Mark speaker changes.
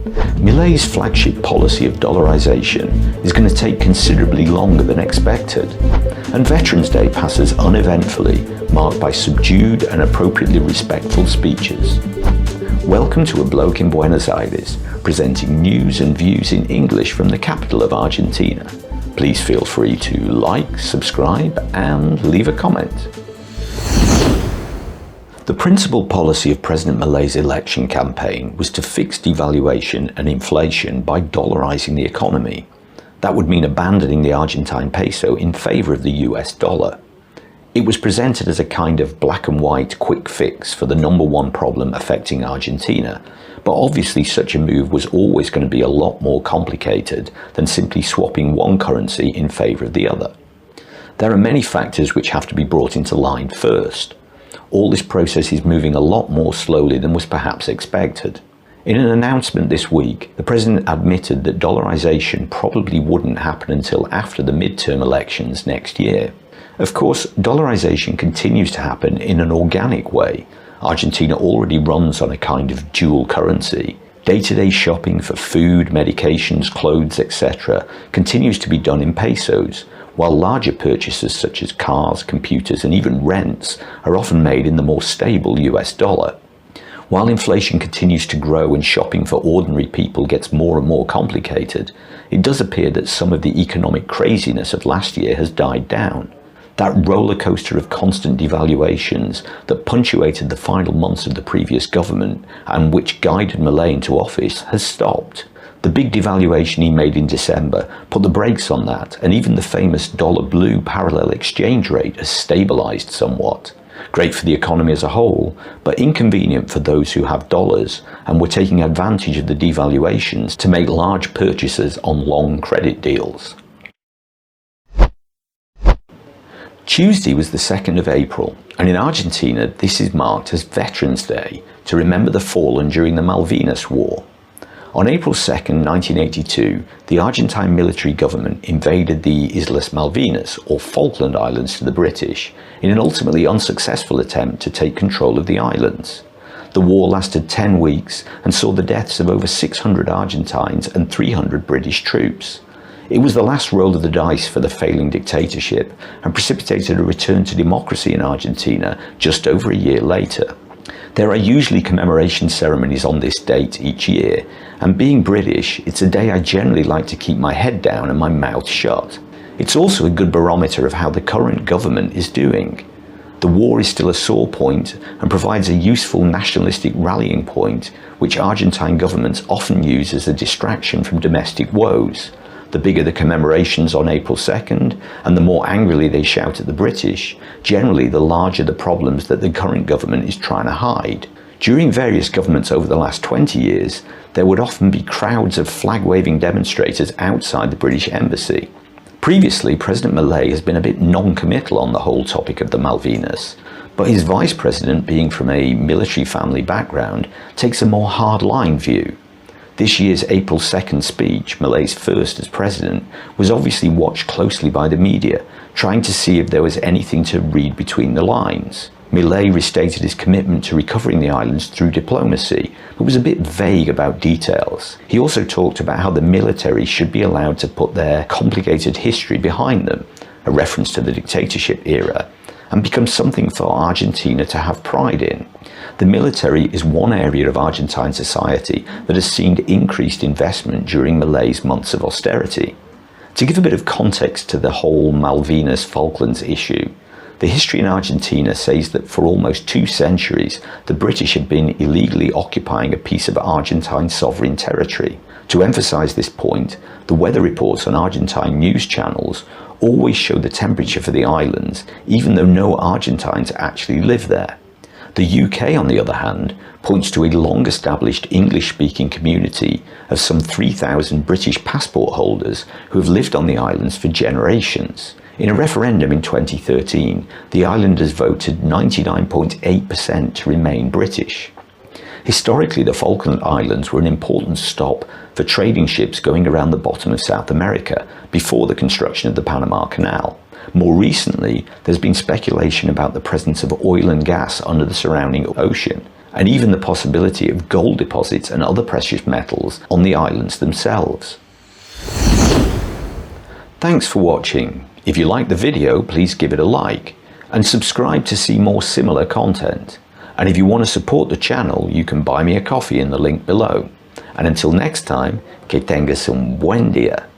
Speaker 1: Milei's flagship policy of dollarization is going to take considerably longer than expected, and Veterans Day passes uneventfully, marked by subdued and appropriately respectful speeches. Welcome to A Bloke in Buenos Aires, presenting news and views in English from the capital of Argentina. Please feel free to like, subscribe, and leave a comment. The principal policy of President Milei's election campaign was to fix devaluation and inflation by dollarizing the economy. That would mean abandoning the Argentine peso in favor of the US dollar. It was presented as a kind of black and white quick fix for the number one problem affecting Argentina, but obviously such a move was always going to be a lot more complicated than simply swapping one currency in favor of the other. There are many factors which have to be brought into line first. All this process is moving a lot more slowly than was perhaps expected. In an announcement this week, the president admitted that dollarization probably wouldn't happen until after the midterm elections next year. Of course, dollarization continues to happen in an organic way. Argentina already runs on a kind of dual currency. Day-to-day shopping for food, medications, clothes, etc. continues to be done in pesos, while larger purchases such as cars, computers, and even rents are often made in the more stable US dollar. While inflation continues to grow and shopping for ordinary people gets more and more complicated, it does appear that some of the economic craziness of last year has died down. That roller coaster of constant devaluations that punctuated the final months of the previous government and which guided Milei into office has stopped. The big devaluation he made in December put the brakes on that, and even the famous dollar-blue parallel exchange rate has stabilized somewhat. Great for the economy as a whole, but inconvenient for those who have dollars and were taking advantage of the devaluations to make large purchases on long credit deals. Tuesday was the 2nd of April, and in Argentina this is marked as Veterans Day to remember the fallen during the Malvinas War. On April 2, 1982, the Argentine military government invaded the Islas Malvinas, or Falkland Islands, to the British, in an ultimately unsuccessful attempt to take control of the islands. The war lasted 10 weeks and saw the deaths of over 600 Argentines and 300 British troops. It was the last roll of the dice for the failing dictatorship and precipitated a return to democracy in Argentina just over a year later. There are usually commemoration ceremonies on this date each year, and being British, it's a day I generally like to keep my head down and my mouth shut. It's also a good barometer of how the current government is doing. The war is still a sore point and provides a useful nationalistic rallying point, which Argentine governments often use as a distraction from domestic woes. The bigger the commemorations on April 2nd, and the more angrily they shout at the British, generally the larger the problems that the current government is trying to hide. During various governments over the last 20 years, there would often be crowds of flag-waving demonstrators outside the British embassy. Previously, President Milei has been a bit non-committal on the whole topic of the Malvinas, but his vice president, being from a military family background, takes a more hard-line view. This year's April 2nd speech, Milei's first as president, was obviously watched closely by the media, trying to see if there was anything to read between the lines. Milei restated his commitment to recovering the islands through diplomacy, but was a bit vague about details. He also talked about how the military should be allowed to put their complicated history behind them, a reference to the dictatorship era, and become something for Argentina to have pride in. The military is one area of Argentine society that has seen increased investment during Milei's months of austerity. To give a bit of context to the whole Malvinas Falklands issue, the history in Argentina says that for almost 2 centuries, the British have been illegally occupying a piece of Argentine sovereign territory. To emphasize this point, the weather reports on Argentine news channels always show the temperature for the islands, even though no Argentines actually live there. The UK, on the other hand, points to a long-established English-speaking community of some 3,000 British passport holders who have lived on the islands for generations. In a referendum in 2013, the islanders voted 99.8% to remain British. Historically, the Falkland Islands were an important stop for trading ships going around the bottom of South America before the construction of the Panama Canal. More recently, there's been speculation about the presence of oil and gas under the surrounding ocean, and even the possibility of gold deposits and other precious metals on the islands themselves. Thanks for watching. If you liked the video, please give it a like and subscribe to see more similar content. And if you want to support the channel, you can buy me a coffee in the link below. And until next time, que tengas un buen día.